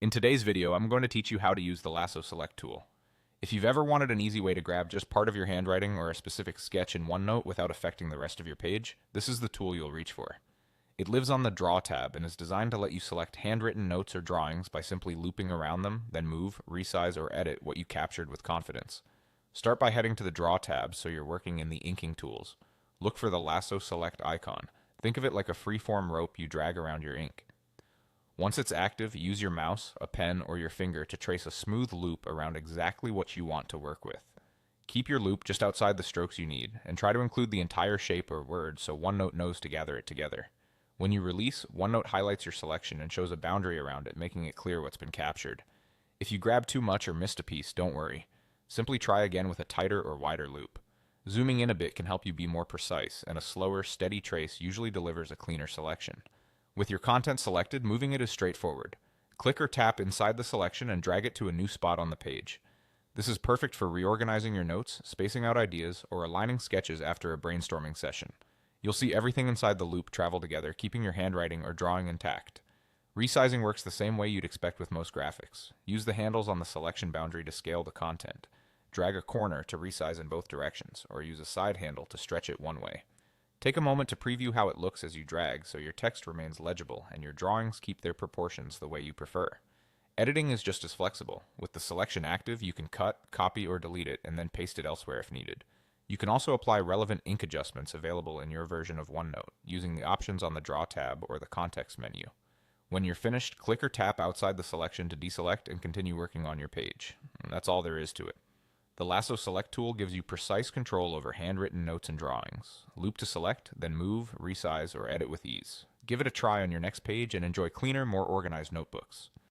In today's video, I'm going to teach you how to use the Lasso Select tool. If you've ever wanted an easy way to grab just part of your handwriting or a specific sketch in OneNote without affecting the rest of your page, this is the tool you'll reach for. It lives on the Draw tab and is designed to let you select handwritten notes or drawings by simply looping around them, then move, resize, or edit what you captured with confidence. Start by heading to the Draw tab so you're working in the inking tools. Look for the Lasso Select icon. Think of it like a free-form rope you drag around your ink. Once it's active, use your mouse, a pen, or your finger to trace a smooth loop around exactly what you want to work with. Keep your loop just outside the strokes you need, and try to include the entire shape or word so OneNote knows to gather it together. When you release, OneNote highlights your selection and shows a boundary around it, making it clear what's been captured. If you grab too much or missed a piece, don't worry. Simply try again with a tighter or wider loop. Zooming in a bit can help you be more precise, and a slower, steady trace usually delivers a cleaner selection. With your content selected, moving it is straightforward. Click or tap inside the selection and drag it to a new spot on the page. This is perfect for reorganizing your notes, spacing out ideas, or aligning sketches after a brainstorming session. You'll see everything inside the loop travel together, keeping your handwriting or drawing intact. Resizing works the same way you'd expect with most graphics. Use the handles on the selection boundary to scale the content. Drag a corner to resize in both directions, or use a side handle to stretch it one way. Take a moment to preview how it looks as you drag so your text remains legible and your drawings keep their proportions the way you prefer. Editing is just as flexible. With the selection active, you can cut, copy, or delete it and then paste it elsewhere if needed. You can also apply relevant ink adjustments available in your version of OneNote using the options on the Draw tab or the Context menu. When you're finished, click or tap outside the selection to deselect and continue working on your page. And that's all there is to it. The Lasso Select tool gives you precise control over handwritten notes and drawings. Loop to select, then move, resize, or edit with ease. Give it a try on your next page and enjoy cleaner, more organized notebooks.